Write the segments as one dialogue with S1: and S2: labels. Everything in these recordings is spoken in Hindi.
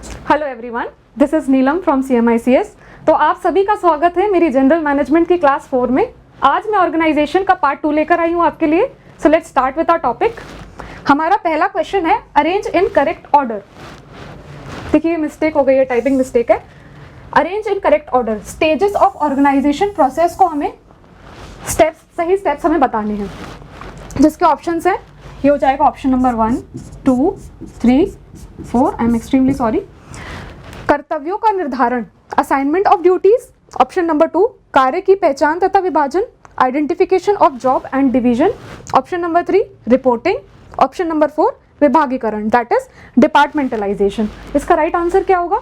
S1: Hello everyone, this is Neelam from CMICS। तो आप सभी का स्वागत है मेरी जनरल मैनेजमेंट की क्लास 4 में। आज मैं ऑर्गेनाइजेशन का पार्ट 2 लेकर आई हूँ आपके लिए। So let's start with our topic. हमारा पहला क्वेश्चन है अरेंज इन करेक्ट ऑर्डर। देखिए ये मिस्टेक हो गई है, टाइपिंग मिस्टेक है। Arrange in correct order, stages of organisation process को हमें सही स्टेप्स हमें बताने हैं। जिसके ऑप्शंस हैं, ये हो जाएगा option number 1, 2, 3, 4। I am extremely sorry. कर्तव्यों का निर्धारण, assignment of duties. Option number 2, कार्य की पहचान तथा विभाजन, identification of job and division. Option number 3, reporting. Option number 4, विभागीकरण, दैट इज डिपार्टमेंटलाइजेशन। इसका राइट आंसर क्या होगा?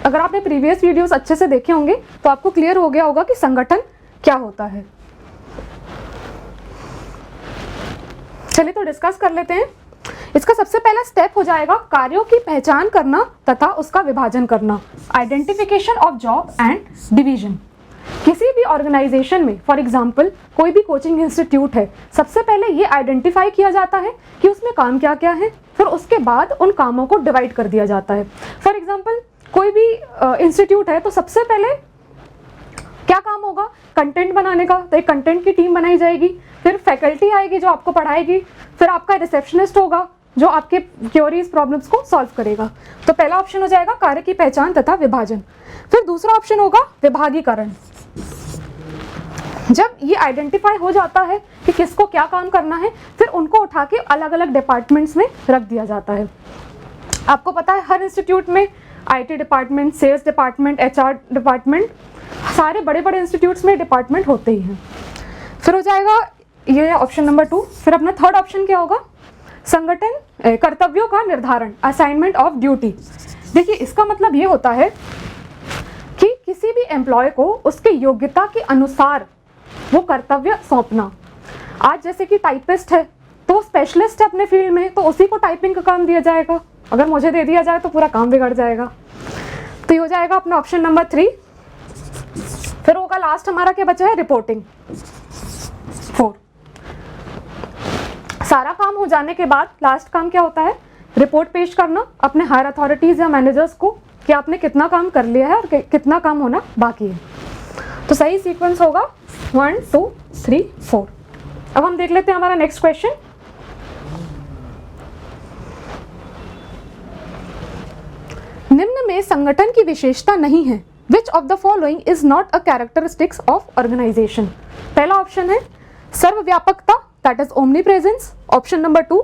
S1: अगर आपने प्रीवियस वीडियोस अच्छे से देखे होंगे तो आपको क्लियर हो गया होगा कि संगठन क्या होता है। चलिए तो डिस्कस कर लेते हैं। इसका सबसे पहला स्टेप हो जाएगा कार्यों की पहचान करना तथा उसका विभाजन करना, identification of job and division. किसी भी ऑर्गेनाइजेशन में, फॉर एग्जांपल कोई भी कोचिंग इंस्टीट्यूट है, सबसे पहले ये आइडेंटिफाई किया जाता है कि उसमें काम क्या क्या है, फिर उसके बाद उन कामों को डिवाइड कर दिया जाता है। फॉर एग्जाम्पल कोई भी इंस्टीट्यूट है तो सबसे पहले क्या काम होगा, कंटेंट बनाने का, तो एक कंटेंट की टीम बनाई जाएगी। फिर फैकल्टी आएगी जो आपको पढ़ाएगी। फिर आपका रिसेप्शनिस्ट होगा जो आपके क्वेरीज प्रॉब्लम्स को सॉल्व करेगा। तो पहला ऑप्शन हो जाएगा कार्य की पहचान तथा विभाजन। फिर दूसरा ऑप्शन होगा विभागीकरण। जब ये आइडेंटिफाई हो जाता है कि किसको क्या काम करना है, फिर उनको उठा के अलग अलग डिपार्टमेंट्स में रख दिया जाता है। आपको पता है हर इंस्टीट्यूट में IT department, sales department, HR department, सारे बड़े बड़े इंस्टीट्यूट्स में डिपार्टमेंट होते ही हैं। फिर हो जाएगा ये ऑप्शन नंबर 2। फिर अपना थर्ड ऑप्शन क्या होगा, संगठन कर्तव्यों का निर्धारण, असाइनमेंट ऑफ ड्यूटी। देखिए इसका मतलब ये होता है कि किसी भी एम्प्लॉय को उसके योग्यता के अनुसार वो कर्तव्य सौंपना। आज जैसे कि टाइपिस्ट है तो स्पेशलिस्ट है अपने फील्ड में, तो उसी को टाइपिंग का काम दिया जाएगा। अगर मुझे दे दिया जाए तो पूरा काम बिगड़ जाएगा। तो ये हो जाएगा अपना ऑप्शन नंबर 3। फिर होगा लास्ट हमारा क्या बचा है, रिपोर्टिंग, 4। सारा काम हो जाने के बाद लास्ट काम क्या होता है, रिपोर्ट पेश करना अपने हायर अथॉरिटीज या मैनेजर्स को कि आपने कितना काम कर लिया है और कितना काम होना बाकी है। तो सही सीक्वेंस होगा 1, 2, 3, 4। अब हम देख लेते हैं हमारा नेक्स्ट क्वेश्चन। निम्न में संगठन की विशेषता नहीं है। Which of the following is not a characteristics of organization? पहला ऑप्शन है सर्वव्यापकता, that is omnipresence. Option number 2,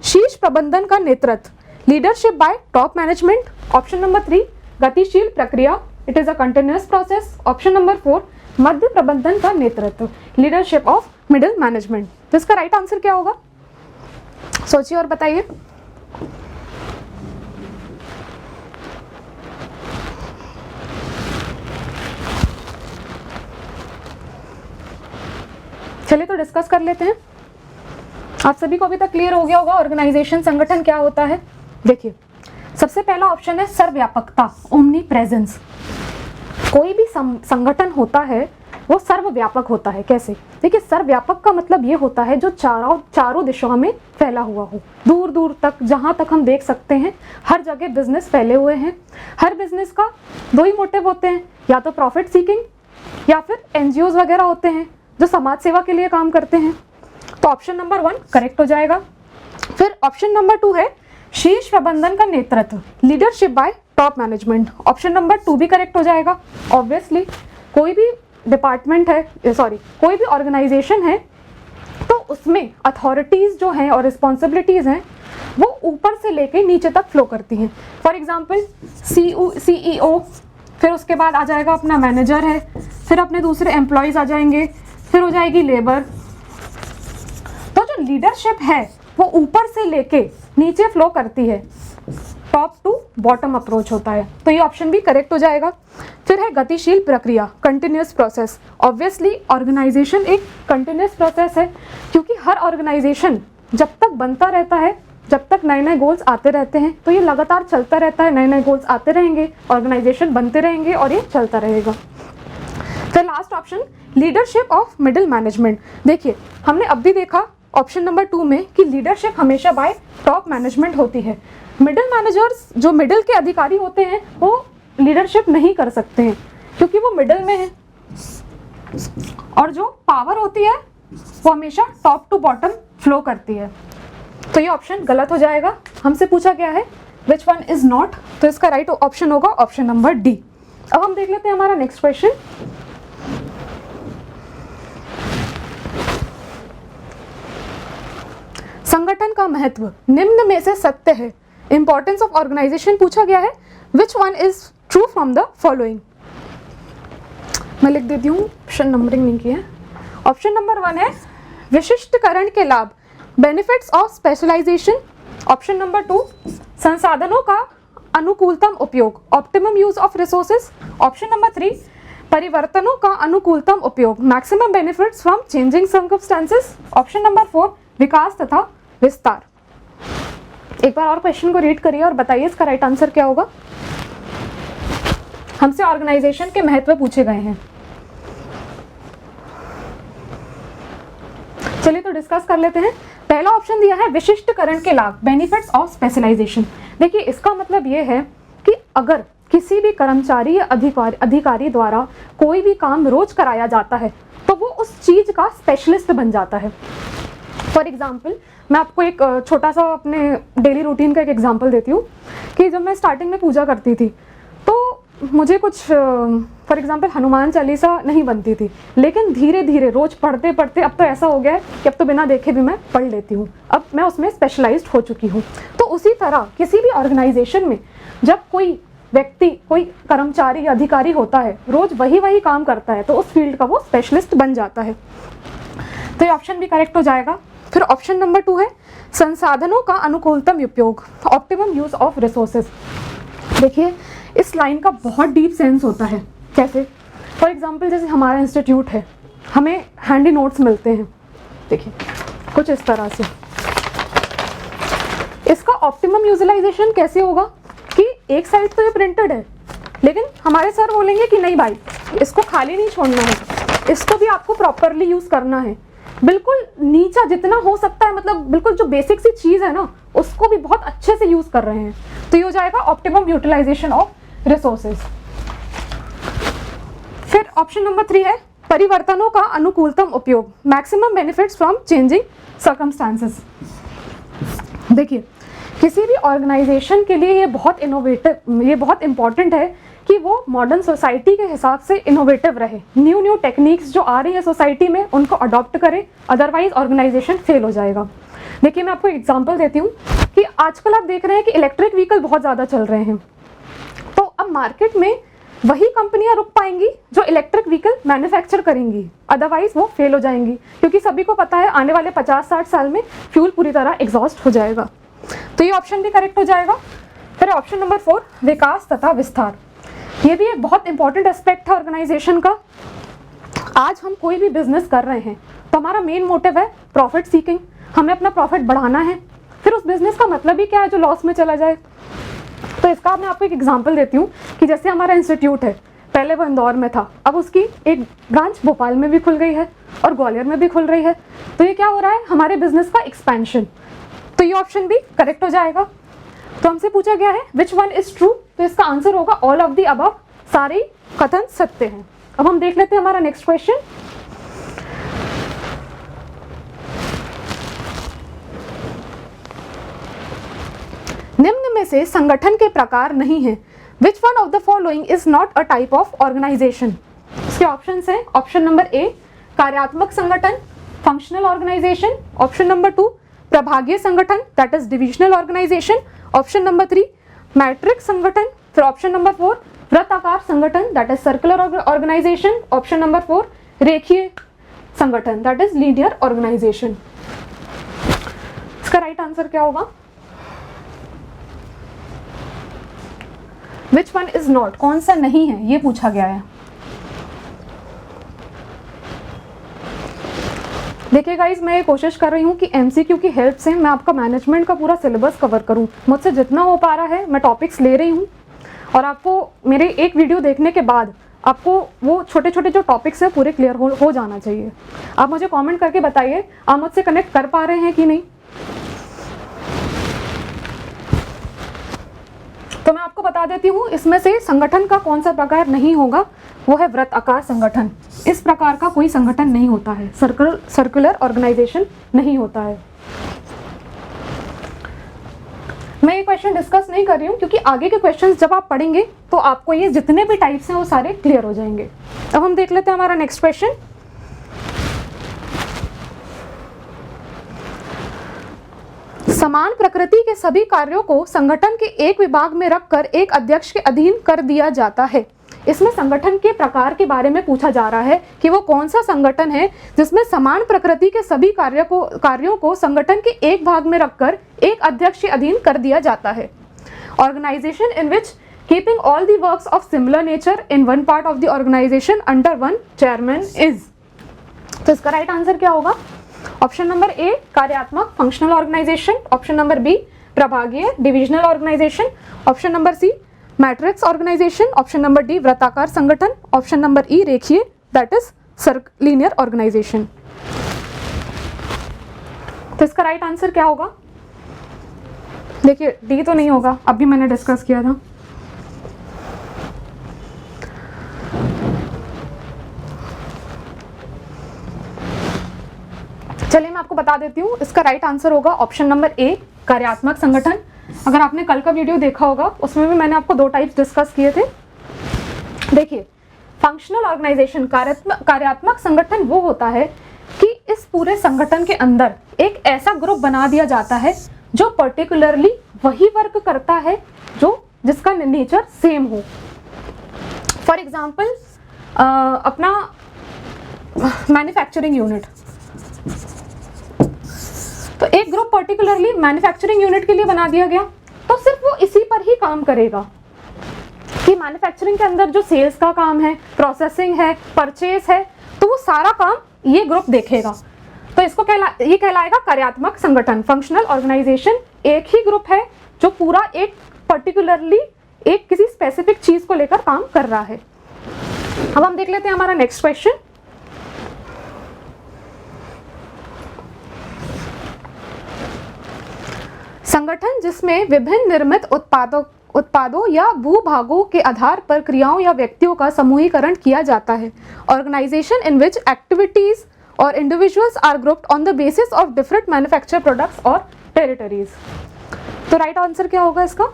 S1: शीर्ष प्रबंधन का नेतृत्व, leadership bye top management. Option number 3, गतिशील प्रक्रिया, it is a continuous process. Option number 4, मध्य प्रबंधन का नेतृत्व, लीडरशिप ऑफ मिडिल मैनेजमेंट। तो इसका राइट आंसर क्या होगा, सोचिए और बताइए। चलिए तो डिस्कस कर लेते हैं। आप सभी को अभी तक क्लियर हो गया होगा ऑर्गेनाइजेशन, संगठन क्या होता है। देखिए सबसे पहला ऑप्शन है सर्वव्यापकता, ओमनी प्रेजेंस। कोई भी संगठन होता है वो सर्वव्यापक होता है। कैसे? देखिए सर्वव्यापक का मतलब ये होता है जो चारों दिशाओं में फैला हुआ हो, दूर दूर तक, जहाँ तक हम देख सकते हैं हर जगह बिजनेस फैले हुए हैं। हर बिजनेस का 2 ही मोटिव होते हैं, या तो प्रॉफिट सीकिंग या फिर NGOs वगैरह होते हैं जो समाज सेवा के लिए काम करते हैं। तो ऑप्शन नंबर 1 करेक्ट हो जाएगा। फिर ऑप्शन नंबर 2 है शीर्ष प्रबंधन का नेतृत्व, leadership bye top management. Option number 2 भी करेक्ट हो जाएगा। ऑब्वियसली कोई भी डिपार्टमेंट है, कोई भी ऑर्गेनाइजेशन है तो उसमें अथॉरिटीज जो हैं और रिस्पॉन्सिबिलिटीज हैं वो ऊपर से लेके नीचे तक फ्लो करती हैं। फॉर एग्जाम्पल CEO, फिर उसके बाद आ जाएगा अपना मैनेजर है, फिर अपने दूसरे एम्प्लॉयज आ जाएंगे, फिर हो जाएगी लेबर। तो जो लीडरशिप है वो ऊपर से लेके नीचे फ्लो करती है, टॉप टू बॉटम अप्रोच होता है। तो ये ऑप्शन भी करेक्ट हो जाएगा। फिर है गतिशील प्रक्रिया, कंटिन्यूअस प्रोसेस। ऑब्वियसली ऑर्गेनाइजेशन एक कंटिन्यूअस प्रोसेस है, क्योंकि हर ऑर्गेनाइजेशन जब तक बनता रहता है, जब तक नए नए गोल्स आते रहते हैं, तो ये लगातार चलता रहता है। नए नए गोल्स आते रहेंगे, ऑर्गेनाइजेशन बनते रहेंगे और ये चलता रहेगा। फिर last option leadership of middle management. देखिए हमने अब भी देखा ऑप्शन नंबर 2 में कि लीडरशिप हमेशा बाय टॉप मैनेजमेंट होती है। मिडिल मैनेजर्स, जो मिडिल के अधिकारी होते हैं, वो लीडरशिप नहीं कर सकते हैं क्योंकि वो मिडिल में है, और जो पावर होती है वो हमेशा टॉप टू बॉटम फ्लो करती है। तो ये ऑप्शन गलत हो जाएगा। हमसे पूछा गया है विच वन इज नॉट, तो इसका राइट ऑप्शन होगा ऑप्शन नंबर डी। अब हम देख लेते हैं हमारा नेक्स्ट क्वेश्चन। संगठन का महत्व निम्न में से सत्य है। इंपॉर्टेंस ऑफ ऑर्गेनाइजेशन पूछा गया है, which one is true from the following. मैं लिख देती हूँ, ऑप्शन नंबरिंग नहीं की है। ऑप्शन नंबर 1 है विशिष्टकरण के लाभ, benefits of specialisation. Option number 2 संसाधनों का अनुकूलतम उपयोग, optimum use of resources. Option number 3 परिवर्तनों का अनुकूलतम उपयोग, maximum benefits from changing circumstances. Option number 4 विकास तथा विस्तार। एक बार और क्वेश्चन को रीड करिए और बताइए इसका राइट आंसर क्या होगा। हमसे ऑर्गेनाइजेशन के महत्व पूछे गए हैं। चलिए तो डिस्कस कर लेते हैं। पहला ऑप्शन दिया है विशिष्टकरण के लाभ, बेनिफिट्स ऑफ स्पेशलाइजेशन। देखिए इसका मतलब ये है कि अगर किसी भी कर्मचारी या अधिकारी द्वारा कोई भी काम रोज कराया जाता है तो वो उस चीज का स्पेशलिस्ट बन जाता है। फॉर एग्जाम्पल मैं आपको एक छोटा सा अपने डेली रूटीन का एक एग्जाम्पल देती हूँ कि जब मैं स्टार्टिंग में पूजा करती थी तो मुझे कुछ फॉर एग्जांपल हनुमान चालीसा नहीं बनती थी, लेकिन धीरे धीरे रोज पढ़ते पढ़ते अब तो ऐसा हो गया है कि अब तो बिना देखे भी मैं पढ़ लेती हूँ। अब मैं उसमें स्पेशलाइज्ड हो चुकी हूँ। तो उसी तरह किसी भी ऑर्गेनाइजेशन में जब कोई व्यक्ति, कोई कर्मचारी या अधिकारी होता है, रोज वही काम करता है, तो उस फील्ड का वो स्पेशलिस्ट बन जाता है। तो ये ऑप्शन भी करेक्ट हो जाएगा। फिर ऑप्शन नंबर 2 है संसाधनों का अनुकूलतम उपयोग, ऑप्टिमम यूज ऑफ रिसोर्सेज। देखिए इस लाइन का बहुत डीप सेंस होता है। कैसे? फॉर एग्जाम्पल जैसे हमारा इंस्टीट्यूट है, हमें हैंडी नोट्स मिलते हैं, देखिए कुछ इस तरह से। इसका ऑप्टिमम यूटिलाइजेशन कैसे होगा कि एक साइड तो ये प्रिंटेड है, लेकिन हमारे सर बोलेंगे कि नहीं भाई इसको खाली नहीं छोड़ना है, इसको भी आपको प्रॉपरली यूज करना है। बिल्कुल नीचा जितना हो सकता है, मतलब बिल्कुल जो बेसिक सी चीज है ना उसको भी बहुत अच्छे से यूज कर रहे हैं। तो ये हो जाएगा ऑप्टिमम यूटिलाइजेशन ऑफ रिसोर्सेज। फिर ऑप्शन नंबर 3 है परिवर्तनों का अनुकूलतम उपयोग, maximum benefits from changing circumstances. देखिए किसी भी ऑर्गेनाइजेशन के लिए ये बहुत इनोवेटिव, ये बहुत इंपॉर्टेंट है कि वो मॉडर्न सोसाइटी के हिसाब से इनोवेटिव रहे, न्यू टेक्निक्स जो आ रही है सोसाइटी में उनको अडॉप्ट करे, अदरवाइज ऑर्गेनाइजेशन फेल हो जाएगा। देखिए मैं आपको एग्जांपल देती हूँ कि आजकल आप देख रहे हैं कि इलेक्ट्रिक व्हीकल बहुत ज़्यादा चल रहे हैं, तो अब मार्केट में वही कंपनियां रुक पाएंगी जो इलेक्ट्रिक व्हीकल मैन्युफैक्चर करेंगी, अदरवाइज वो फेल हो जाएंगी, क्योंकि सभी को पता है आने वाले 50-60 साल में फ्यूल पूरी तरह एग्जॉस्ट हो जाएगा। तो ये ऑप्शन भी करेक्ट हो जाएगा। फिर ऑप्शन नंबर 4 विकास तथा विस्तार। ये भी एक बहुत इंपॉर्टेंट एस्पेक्ट है ऑर्गेनाइजेशन का। आज हम कोई भी बिजनेस कर रहे हैं तो हमारा मेन मोटिव है प्रॉफिट सीकिंग, हमें अपना प्रॉफिट बढ़ाना है। फिर उस बिजनेस का मतलब ही क्या है जो लॉस में चला जाए। तो इसका मैं आपको एक एग्जांपल देती हूँ कि जैसे हमारा इंस्टीट्यूट है, पहले वो इंदौर में था, अब उसकी एक ब्रांच भोपाल में भी खुल गई है और ग्वालियर में भी खुल रही है। तो ये क्या हो रहा है, हमारे बिजनेस का एक्सपेंशन। तो ये ऑप्शन भी करेक्ट हो जाएगा। तो हमसे पूछा गया है विच वन इज ट्रू, तो इसका आंसर होगा ऑल ऑफ द अबव, सारे कथन सत्य हैं। अब हम देख लेते हैं हमारा नेक्स्ट क्वेश्चन। निम्न में से संगठन के प्रकार नहीं है, which one of the following is not a type of organisation. इसके ऑप्शन है ऑप्शन नंबर ए कार्यात्मक संगठन, फंक्शनल ऑर्गेनाइजेशन। ऑप्शन नंबर 2 प्रभागीय संगठन, that is divisional organisation. Option number 3 matrix संगठन। फिर ऑप्शन नंबर 4 वृत्ताकार संगठन, that is circular organisation. Option number 4 रेखीय संगठन, दैट इज लीनियर ऑर्गेनाइजेशन। इसका राइट आंसर क्या होगा? विच वन इज नॉट, कौन सा नहीं है, ये पूछा गया है। देखिए गाइज, मैं ये कोशिश कर रही हूँ कि एमसीक्यू की हेल्प से मैं आपका मैनेजमेंट का पूरा सिलेबस कवर करूँ। मुझसे जितना हो पा रहा है मैं टॉपिक्स ले रही हूँ, और आपको मेरे एक वीडियो देखने के बाद आपको वो छोटे छोटे जो टॉपिक्स हैं पूरे क्लियर हो जाना चाहिए। आप मुझे कमेंट करके बताइए आप मुझसे कनेक्ट कर पा रहे हैं कि नहीं। तो मैं आपको बता देती हूँ, इसमें से संगठन का कौन सा प्रकार नहीं होगा, वो है वृत्ताकार संगठन। इस प्रकार का कोई संगठन नहीं होता है, सर्कुलर ऑर्गेनाइजेशन नहीं होता है। मैं ये क्वेश्चन डिस्कस नहीं कर रही हूँ क्योंकि आगे के क्वेश्चंस जब आप पढ़ेंगे तो आपको ये जितने भी टाइप्स हैं वो सारे क्लियर हो जाएंगे। अब हम देख लेते हैं हमारा नेक्स्ट क्वेश्चन। समान प्रकृति के सभी कार्यों को संगठन के एक विभाग में रखकर एक अध्यक्ष के अधीन कर दिया जाता है। इसमें संगठन के प्रकार के बारे में पूछा जा रहा है कि वो कौन सा संगठन है जिसमें समान प्रकृति के सभी कार्यों को संगठन के एक भाग में रखकर एक अध्यक्ष के अधीन कर दिया जाता है। Organisation in which keeping all the works of similar nature in one part of the organisation under one chairman is. तो इसका राइट आंसर क्या होगा? ऑप्शन नंबर ए कार्यात्मक functional organisation, option number B प्रभागीय divisional organisation, option number C matrix organization, option number D वृत्ताकार संगठन, ऑप्शन नंबर ई रेखीय दैट इज लीनियर ऑर्गेनाइजेशन। तो इसका राइट आंसर क्या होगा? देखिए डी तो नहीं होगा, अभी मैंने डिस्कस किया था। चलिए मैं आपको बता देती हूँ, इसका राइट आंसर होगा ऑप्शन नंबर ए कार्यात्मक संगठन। अगर आपने कल का वीडियो देखा होगा उसमें भी मैंने आपको दो टाइप्स डिस्कस किए थे। देखिए फंक्शनल ऑर्गेनाइजेशन कार्यात्मक संगठन वो होता है कि इस पूरे संगठन के अंदर एक ऐसा ग्रुप बना दिया जाता है जो पर्टिकुलरली वही वर्क करता है जो जिसका नेचर सेम हो। फॉर एग्जाम्पल अपना मैन्युफैक्चरिंग यूनिट, तो एक ग्रुप पर्टिकुलरली मैन्युफैक्चरिंग यूनिट के लिए बना दिया गया, तो सिर्फ वो इसी पर ही काम करेगा कि मैन्युफैक्चरिंग के अंदर जो सेल्स का काम है, प्रोसेसिंग है, परचेस है, तो वो सारा काम ये ग्रुप देखेगा। तो इसको ये कहलाएगा कार्यात्मक संगठन। फंक्शनल ऑर्गेनाइजेशन एक ही ग्रुप है जो पूरा एक पर्टिकुलरली एक किसी स्पेसिफिक चीज को लेकर काम कर रहा है। अब हम देख लेते हैं हमारा नेक्स्ट क्वेश्चन। संगठन जिसमें विभिन्न निर्मित उत्पादों या भूभागों के आधार पर क्रियाओं या व्यक्तियों का समूहीकरण किया जाता है। ऑर्गेनाइजेशन इन विच एक्टिविटीज और individuals are grouped on the basis of different manufacture products और टेरिटरीज। तो राइट आंसर क्या होगा इसका?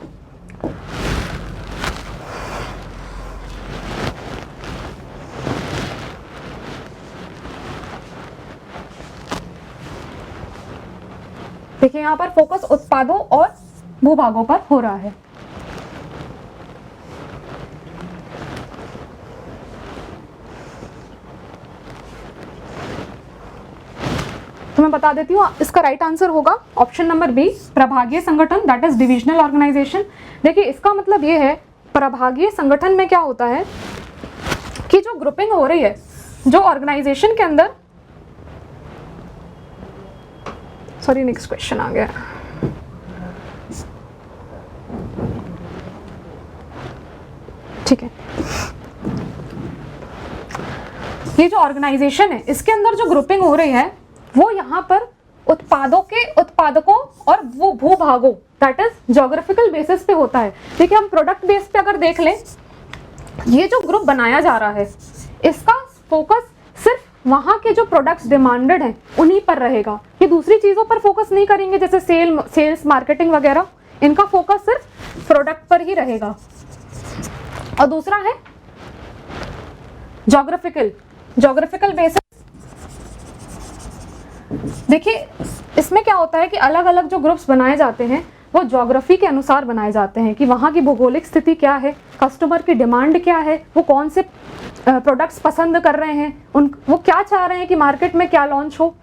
S1: देखिए यहाँ पर फोकस उत्पादों और भूभागों पर हो रहा है। तो मैं बता देती हूँ, इसका राइट आंसर होगा ऑप्शन नंबर बी प्रभागीय संगठन दैट इज डिविजनल ऑर्गेनाइजेशन। देखिए इसका मतलब ये है, प्रभागीय संगठन में क्या होता है कि जो ग्रुपिंग हो रही है, जो ऑर्गेनाइजेशन के अंदर, सॉरी नेक्स्ट क्वेश्चन आ गया, ठीक है। ये जो ऑर्गेनाइजेशन है इसके अंदर जो ग्रुपिंग हो रही है वो यहाँ पर उत्पादकों और वो भूभागों दैट इज ज्योग्राफिकल बेसिस पे होता है। देखिए हम प्रोडक्ट बेस पे अगर देख लें, ये जो ग्रुप बनाया जा रहा है इसका फोकस सिर्फ वहाँ के जो प्रोडक्ट्स डिमांडेड हैं उन्हीं पर रहेगा। ये दूसरी चीज़ों पर फोकस नहीं करेंगे जैसे सेल्स मार्केटिंग वगैरह, इनका फोकस सिर्फ प्रोडक्ट पर ही रहेगा। और दूसरा है ज्योग्राफिकल बेसिस। देखिए इसमें क्या होता है कि अलग अलग जो ग्रुप्स बनाए जाते हैं वो ज्योग्राफी के अनुसार बनाए जाते हैं कि वहाँ की भौगोलिक स्थिति क्या है, कस्टमर की डिमांड क्या है, वो कौन से प्रोडक्ट्स पसंद कर रहे हैं, वो क्या चाह रहे हैं कि मार्केट में क्या लॉन्च हो,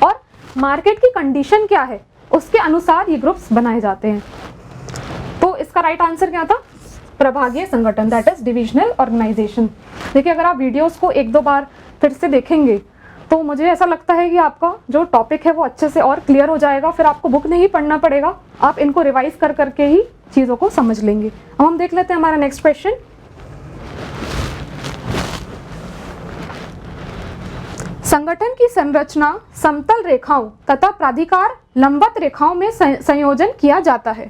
S1: और मार्केट की कंडीशन क्या है, उसके अनुसार ये ग्रुप्स बनाए जाते हैं। तो इसका राइट आंसर क्या था? प्रभागीय संगठन दैट इज डिविजनल ऑर्गेनाइजेशन। देखिए अगर आप वीडियोस को एक दो बार फिर से देखेंगे तो मुझे ऐसा लगता है कि आपका जो टॉपिक है वो अच्छे से और क्लियर हो जाएगा, फिर आपको बुक नहीं पढ़ना पड़ेगा, आप इनको रिवाइज कर करके ही चीज़ों को समझ लेंगे। अब हम देख लेते हैं हमारा नेक्स्ट क्वेश्चन। संगठन की संरचना समतल रेखाओं तथा प्राधिकार लंबवत रेखाओं में संयोजन किया जाता है।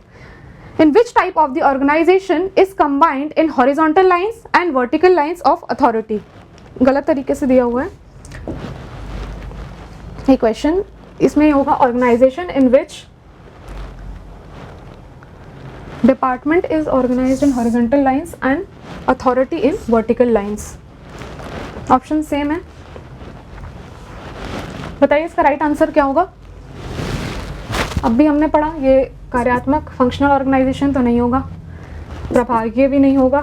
S1: In which type of the organization is combined in horizontal lines and vertical lines of authority? गलत तरीके से दिया हुआ है ये क्वेश्चन। इसमें होगा organisation in which department is organised in horizontal lines and authority in vertical lines. Option same है। बताइए इसका राइट आंसर क्या होगा। अब भी हमने पढ़ा ये कार्यात्मक फंक्शनल ऑर्गेनाइजेशन तो नहीं होगा, प्रभागीय भी नहीं होगा,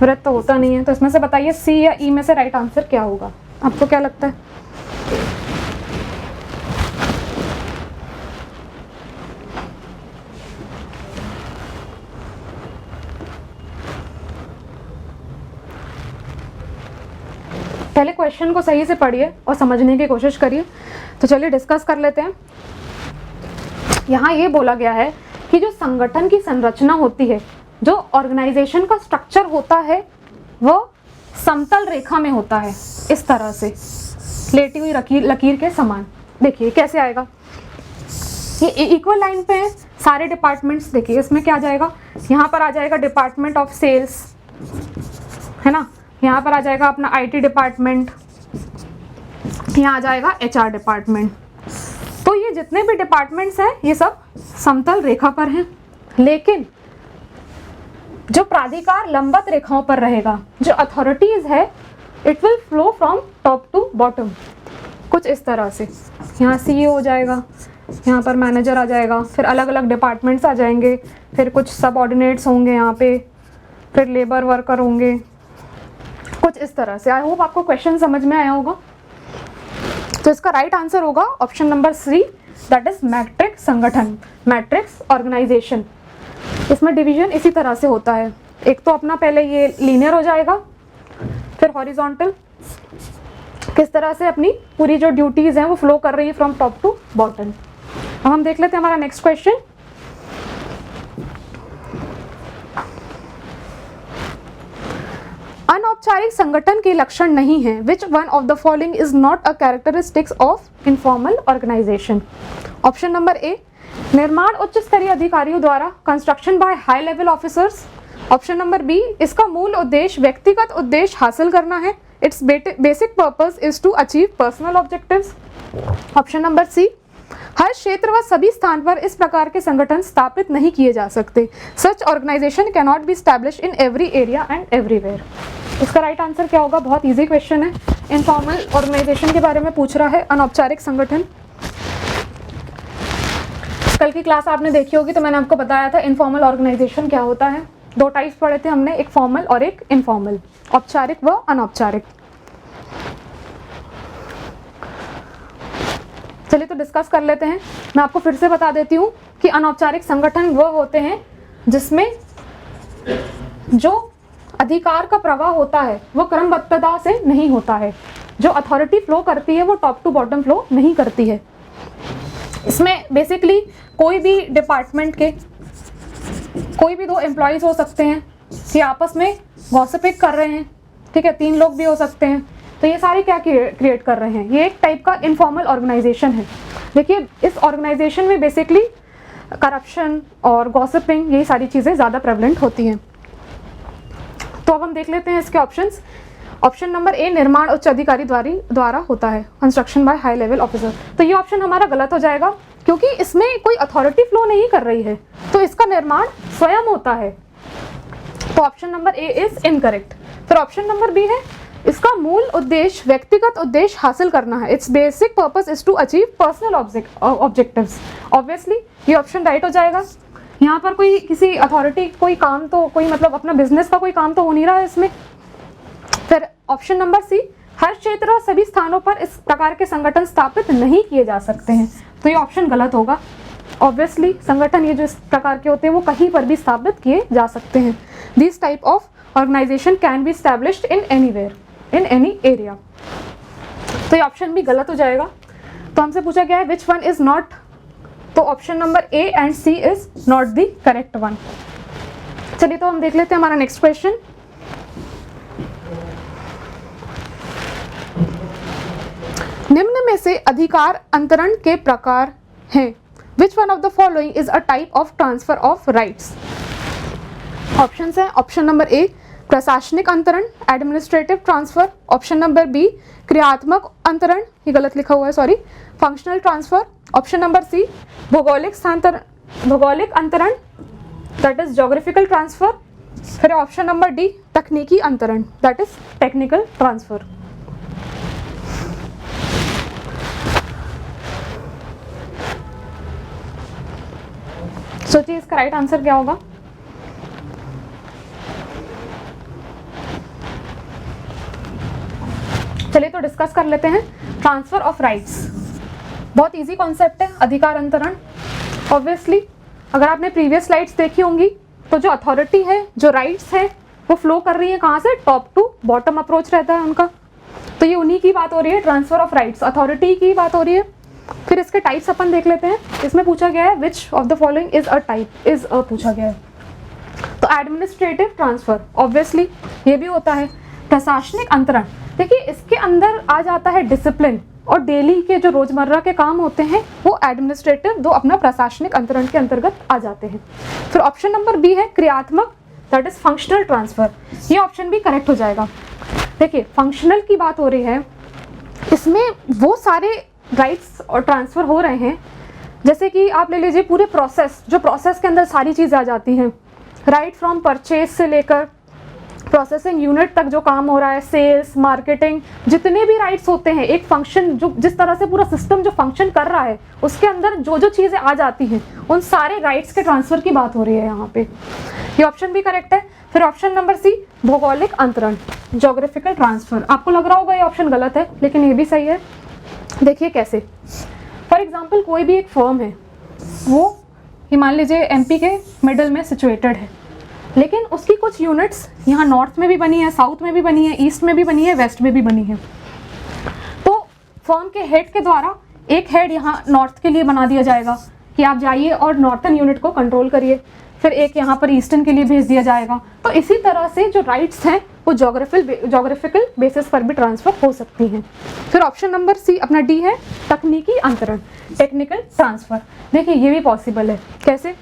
S1: वृत्त तो होता नहीं है। तो इसमें से बताइए सी या ई में से राइट आंसर क्या होगा, आपको क्या लगता है। पहले क्वेश्चन को सही से पढ़िए और समझने की कोशिश करिए। तो चलिए डिस्कस कर लेते हैं। यहाँ ये बोला गया है कि जो संगठन की संरचना होती है, जो ऑर्गेनाइजेशन का स्ट्रक्चर होता है, वो समतल रेखा में होता है, इस तरह से लेटी हुई लकीर के समान। देखिए कैसे आएगा, ये इक्वल लाइन पे है सारे डिपार्टमेंट्स। देखिए इसमें क्या आ जाएगा, यहाँ पर आ जाएगा डिपार्टमेंट ऑफ सेल्स, है ना, यहाँ पर आ जाएगा अपना आईटी डिपार्टमेंट, यहाँ आ जाएगा एचआर डिपार्टमेंट। तो ये जितने भी डिपार्टमेंट्स हैं ये सब समतल रेखा पर हैं, लेकिन जो प्राधिकार लंबवत रेखाओं पर रहेगा, जो अथॉरिटीज है, it will flow from top to bottom, कुछ इस तरह से। यहाँ सीईओ हो जाएगा, यहाँ पर मैनेजर आ जाएगा, फिर अलग अलग डिपार्टमेंट्स आ जाएंगे, फिर कुछ सबऑर्डिनेट्स होंगे यहाँ पे, फिर लेबर वर्कर होंगे, कुछ इस तरह से। आई होप आपको क्वेश्चन समझ में आया होगा। तो इसका राइट आंसर होगा option number C, that is matrix संगठन, मैट्रिक्स ऑर्गेनाइजेशन। इसमें डिवीजन इसी तरह से होता है, एक तो अपना पहले ये लीनियर हो जाएगा, फिर हॉरिजॉन्टल, किस तरह से अपनी पूरी जो ड्यूटीज हैं वो फ्लो कर रही है फ्रॉम टॉप टू बॉटम। अब हम देख लेते हैं हमारा नेक्स्ट क्वेश्चन। अनौपचारिक संगठन के लक्षण नहीं है। Which one of the following is not a characteristics of informal organization. Option number A, निर्माण उच्च स्तरीय अधिकारियों द्वारा, construction by high level officers. Option number B, इसका मूल उद्देश्य व्यक्तिगत उद्देश्य हासिल करना है, it's basic purpose is to achieve personal objectives. Option number C, हर क्षेत्र व सभी स्थान पर इस प्रकार के संगठन स्थापित नहीं किए जा सकते, such organization can not be established in every area and everywhere. इसका राइट आंसर क्या होगा, बहुत इजी क्वेश्चन है, इनफॉर्मल ऑर्गेनाइजेशन के बारे में पूछ रहा है, अनौपचारिक संगठन। कल की क्लास आपने देखी होगी तो मैंने आपको बताया था इनफॉर्मल ऑर्गेनाइजेशन क्या होता है। दो टाइप्स पढ़े थे हमने, एक फॉर्मल और एक इनफॉर्मल, औपचारिक व अनौपचारिक। चलिए तो डिस्कस कर लेते हैं। मैं आपको फिर से बता देती हूँ कि अनौपचारिक संगठन वो होते हैं जिसमें जो अधिकार का प्रवाह होता है वो क्रमबद्धता से नहीं होता है, जो अथॉरिटी फ्लो करती है वो टॉप टू बॉटम फ्लो नहीं करती है। इसमें बेसिकली कोई भी डिपार्टमेंट के कोई भी दो एम्प्लॉयज़ हो सकते हैं कि आपस में गॉसिपिंग कर रहे हैं, ठीक है, तीन लोग भी हो सकते हैं। तो ये सारे क्या क्रिएट कर रहे हैं, ये एक टाइप का इनफॉर्मल ऑर्गेनाइजेशन है। देखिए इस ऑर्गेनाइजेशन में बेसिकली करप्शन और गॉसिपिंग, यही सारी चीज़ें ज़्यादा प्रेवलेंट होती हैं। तो अब हम देख लेते हैं इसके ऑप्शंस। ऑप्शन नंबर ए, निर्माण उच्च अधिकारी द्वारा होता है, construction by high level officer. तो ये ऑप्शन हमारा गलत हो जाएगा क्योंकि इसमें कोई अथॉरिटी फ्लो नहीं कर रही है, तो इसका निर्माण स्वयं होता है। तो option number A is incorrect. फिर ऑप्शन नंबर बी है, इसका मूल उद्देश्य व्यक्तिगत उद्देश्य हासिल करना है, it's basic purpose is to achieve personal objectives. Obviously ये ऑप्शन राइट हो जाएगा। यहाँ पर कोई किसी अथॉरिटी कोई काम तो कोई मतलब अपना बिजनेस का कोई काम तो हो नहीं रहा है इसमें। फिर ऑप्शन नंबर सी, हर क्षेत्र और सभी स्थानों पर इस प्रकार के संगठन स्थापित नहीं किए जा सकते हैं, तो ये ऑप्शन गलत होगा। ऑब्वियसली संगठन ये जो इस प्रकार के होते हैं वो कहीं पर भी स्थापित किए जा सकते हैं। This type of organisation can be established in anywhere in any area. तो ये ऑप्शन भी गलत हो जाएगा। तो हमसे पूछा गया है विच वन इज नॉट, तो option number A and C is not the correct one. चलिए तो हम देख लेते हैं हमारा नेक्स्ट क्वेश्चन। निम्न में से अधिकार अंतरण के प्रकार हैं। Which one of the following is a type of transfer of rights? Options हैं, ऑप्शन नंबर ए प्रशासनिक अंतरण, administrative transfer, option number B क्रियात्मक अंतरण, ये गलत लिखा हुआ है sorry, functional transfer, option number C भौगोलिक अंतरण दैट इज ज्योग्राफिकल ट्रांसफर, फिर ऑप्शन नंबर डी तकनीकी अंतरण दैट इज टेक्निकल ट्रांसफर। सोचिए इसका राइट आंसर क्या होगा। चलिए तो डिस्कस कर लेते हैं ट्रांसफर ऑफ राइट्स। बहुत इजी कॉन्सेप्ट है अधिकार अंतरण। ऑब्वियसली अगर आपने प्रीवियस स्लाइड्स देखी होंगी तो जो अथॉरिटी है, जो राइट्स है, वो फ्लो कर रही है कहाँ से, टॉप टू बॉटम अप्रोच रहता है उनका। तो ये उन्हीं की बात हो रही है, ट्रांसफर ऑफ राइट्स, अथॉरिटी की बात हो रही है। फिर इसके टाइप्स अपन देख लेते हैं। इसमें पूछा गया है which of the following is a type, is a पूछा गया है। तो एडमिनिस्ट्रेटिव ट्रांसफर ऑब्वियसली ये भी होता है। प्रशासनिक अंतरण, देखिए इसके अंदर आ जाता है डिसिप्लिन और डेली के जो रोजमर्रा के काम होते हैं वो एडमिनिस्ट्रेटिव दो अपना प्रशासनिक अंतरण के अंतर्गत आ जाते हैं। फिर ऑप्शन नंबर बी है क्रियात्मक दैट इज फंक्शनल ट्रांसफर, ये ऑप्शन भी करेक्ट हो जाएगा। देखिए फंक्शनल की बात हो रही है, इसमें वो सारे राइट्स और ट्रांसफर हो रहे हैं जैसे कि आप ले लीजिए पूरे प्रोसेस, जो प्रोसेस के अंदर सारी चीज़ें आ जाती हैं, राइट फ्रॉम परचेज से लेकर प्रोसेसिंग यूनिट तक जो काम हो रहा है, सेल्स, मार्केटिंग, जितने भी राइट्स होते हैं, एक फंक्शन जो जिस तरह से पूरा सिस्टम जो फंक्शन कर रहा है उसके अंदर जो जो चीज़ें आ जाती हैं उन सारे राइट्स के ट्रांसफर की बात हो रही है यहाँ पे। ये ऑप्शन भी करेक्ट है। फिर ऑप्शन नंबर सी भौगोलिक अंतरण, ज्योग्राफिकल ट्रांसफर। आपको लग रहा होगा ये ऑप्शन गलत है लेकिन ये भी सही है। देखिए कैसे, फॉर एग्जाम्पल कोई भी एक फर्म है, वो मान लीजिए एमपी के मिडल में सिचुएटेड है, लेकिन उसकी कुछ यूनिट्स यहाँ नॉर्थ में भी बनी है, साउथ में भी बनी है, ईस्ट में भी बनी है, वेस्ट में भी बनी है। तो फर्म के हेड के द्वारा एक हेड यहाँ नॉर्थ के लिए बना दिया जाएगा कि आप जाइए और नॉर्थन यूनिट को कंट्रोल करिए, फिर एक यहाँ पर ईस्टर्न के लिए भेज दिया जाएगा। तो इसी तरह से जो राइट्स हैं वो ज्योग्राफिकल बेसिस पर भी ट्रांसफर हो सकती हैं। फिर ऑप्शन नंबर सी अपना डी है तकनीकी अंतरण, टेक्निकल ट्रांसफर। देखिए ये भी पॉसिबल है। कैसे,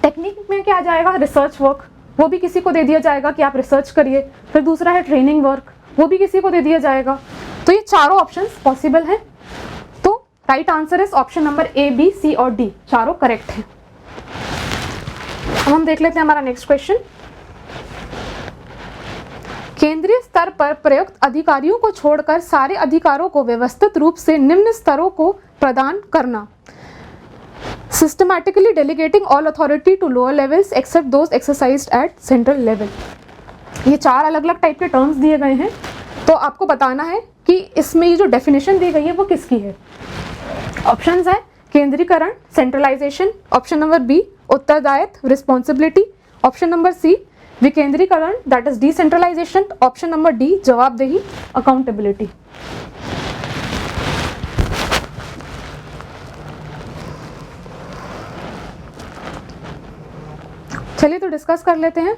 S1: टेक्निक में क्या आ जाएगा, रिसर्च वर्क, वो भी किसी को दे दिया जाएगा कि आप रिसर्च करिए। फिर दूसरा है ट्रेनिंग वर्क, वो भी किसी को दे दिया जाएगा। तो ये चारों ऑप्शंस पॉसिबल हैं। तो right answer is option number A, B, C और डी, चारों करेक्ट हैं। अब हम देख लेते हैं हमारा नेक्स्ट क्वेश्चन। केंद्रीय स्तर पर प्रयुक्त अधिकारियों को छोड़कर सारे अधिकारों को व्यवस्थित रूप से निम्न स्तरों को प्रदान करना। Systematically delegating all authority to lower levels except those exercised at central level. ये चार अलग अलग टाइप के टर्म्स दिए गए हैं, तो आपको बताना है कि इसमें ये जो डेफिनेशन दी गई है वो किसकी है। ऑप्शंस है केंद्रीकरण, सेंट्रलाइजेशन, ऑप्शन नंबर बी उत्तरदायित्व, रिस्पॉन्सिबिलिटी, ऑप्शन नंबर सी विकेंद्रीकरण that is decentralisation, option number D जवाबदेही, अकाउंटेबिलिटी। चलिए तो डिस्कस कर लेते हैं।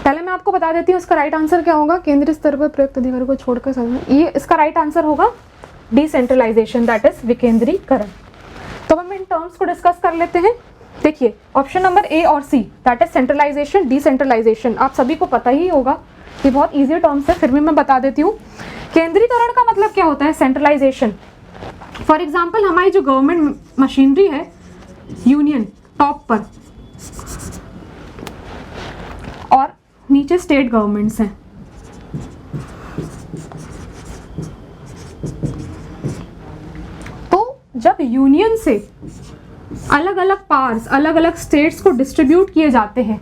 S1: पहले मैं आपको बता देती हूँ इसका राइट आंसर क्या होगा। केंद्रीय स्तर पर प्रयुक्त अधिकारियों को छोड़कर ये इसका राइट आंसर होगा डिसेंट्रलाइजेशन दैट इज विकेंद्रीकरण। तो हम इन टर्म्स को डिस्कस कर लेते हैं। देखिए ऑप्शन नंबर ए और C that is centralisation, decentralisation, आप सभी को पता ही होगा, ये बहुत इजी टर्म्स है, फिर भी मैं बता देती हूँ। केंद्रीकरण का मतलब क्या होता है, सेंट्रलाइजेशन। फॉर एग्जाम्पल हमारी जो गवर्नमेंट मशीनरी है, यूनियन टॉप पर और नीचे स्टेट गवर्नमेंट्स हैं। तो जब यूनियन से अलग अलग पावर्स अलग अलग स्टेट्स को डिस्ट्रीब्यूट किए जाते हैं,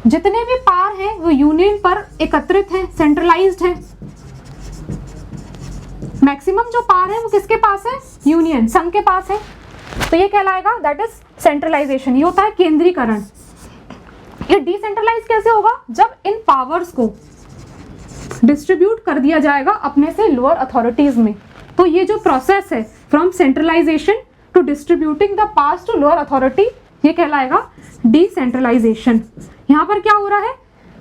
S1: जितने भी पावर हैं वो यूनियन पर एकत्रित हैं, सेंट्रलाइज्ड हैं। मैक्सिमम जो पावर है वो किसके पास है, यूनियन, संघ के पास है। तो ये कहलाएगा दैट इज सेंट्रलाइजेशन, ये होता है केंद्रीकरण। ये डिसेंट्रलाइज कैसे होगा, जब इन पावर्स को डिस्ट्रीब्यूट कर दिया जाएगा अपने से लोअर अथॉरिटीज में। तो ये जो प्रोसेस है from centralisation to distributing the powers to lower authority, ये कहलाएगा डिसेंट्रलाइजेशन। यहाँ पर क्या हो रहा है,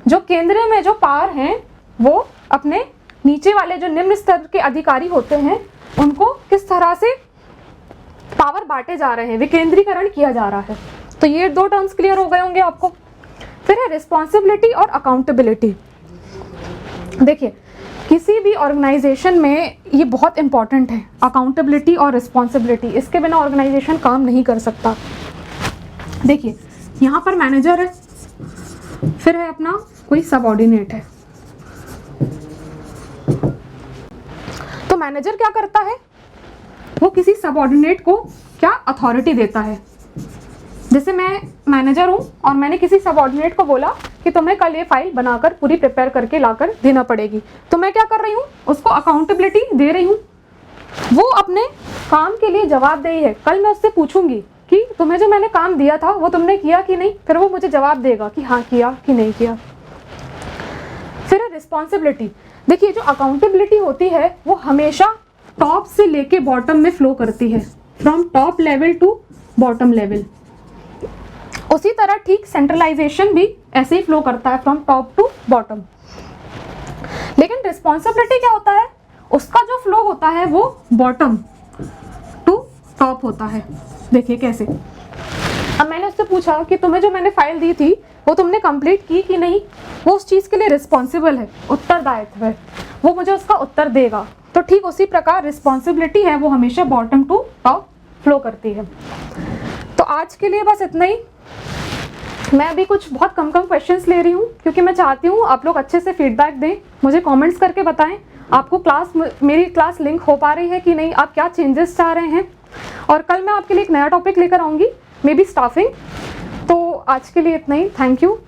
S1: जो केंद्र में जो पावर है वो अपने नीचे वाले जो निम्न स्तर के अधिकारी होते हैं उनको किस तरह से पावर बांटे जा रहे हैं, विकेंद्रीकरण किया जा रहा है। तो ये 2 टर्म्स क्लियर हो गए होंगे आपको। फिर है रिस्पॉन्सिबिलिटी और अकाउंटेबिलिटी। देखिए किसी भी ऑर्गेनाइजेशन में ये बहुत इंपॉर्टेंट है, अकाउंटेबिलिटी और रिस्पॉन्सिबिलिटी। इसके बिना ऑर्गेनाइजेशन काम नहीं कर सकता। देखिए यहाँ पर मैनेजर है, फिर है अपना कोई सबऑर्डिनेट है। तो मैनेजर क्या करता है, वो किसी सबऑर्डिनेट को क्या अथॉरिटी देता है। जैसे मैं मैनेजर हूँ और मैंने किसी सबऑर्डिनेट को बोला कि तुम्हें कल ये फाइल बनाकर पूरी प्रिपेयर करके लाकर देना पड़ेगी, तो मैं क्या कर रही हूँ, उसको अकाउंटेबिलिटी दे रही हूँ। वो अपने काम के लिए जवाबदेही है। कल मैं उससे पूछूंगी कि तुम्हें जो मैंने काम दिया था वो तुमने किया कि नहीं, फिर वो मुझे जवाब देगा कि हाँ किया कि नहीं किया। फिर है रिस्पॉन्सिबिलिटी। देखिए जो अकाउंटेबिलिटी होती है वो हमेशा टॉप से लेके बॉटम में फ्लो करती है, from top level to bottom level. उसी तरह ठीक सेंट्रलाइजेशन भी ऐसे ही फ्लो करता है, फ्रॉम टॉप टू बॉटम। लेकिन रिस्पॉन्सिबिलिटी क्या होता है, उसका जो फ्लो होता है वो बॉटम टू टॉप होता है। देखिए कैसे, अब मैंने उससे पूछा कि तुम्हें जो मैंने फाइल दी थी वो तुमने कंप्लीट की कि नहीं, वो उस चीज़ के लिए रिस्पॉन्सिबल है, उत्तरदायित्व है, वो मुझे उसका उत्तर देगा। तो ठीक उसी प्रकार रिस्पॉन्सिबिलिटी है, वो हमेशा बॉटम टू टॉप फ्लो करती है। तो आज के लिए बस इतना ही। मैं अभी कुछ बहुत कम क्वेश्चंस ले रही हूँ क्योंकि मैं चाहती हूँ आप लोग अच्छे से फीडबैक दें, मुझे कमेंट्स करके बताएं आपको मेरी क्लास लिंक हो पा रही है कि नहीं, आप क्या चेंजेस चाह रहे हैं। और कल मैं आपके लिए एक नया टॉपिक लेकर आऊँगी, मे बी स्टाफिंग। तो आज के लिए इतना ही। Thank you.